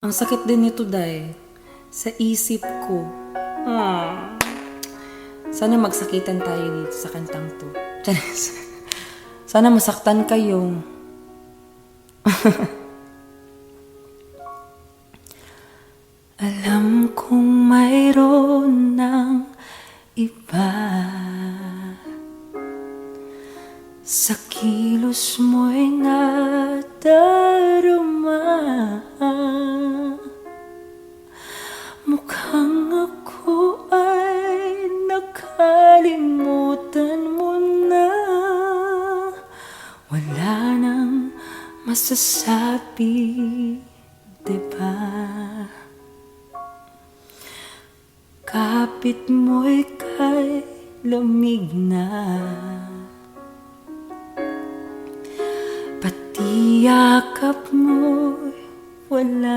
Ang sakit din nito, Day. Sa isip ko. Sana magsakitan tayo dito sa kantang to. Charis. Sana masaktan kayo. Alam kong mayroon ng iba sa kilos mo'y nadarama. Mukhang ako ay nakalimutan mo na. Wala nang masasabi, diba? Kapit mo'y kay lamig na, pati yakap mo'y wala.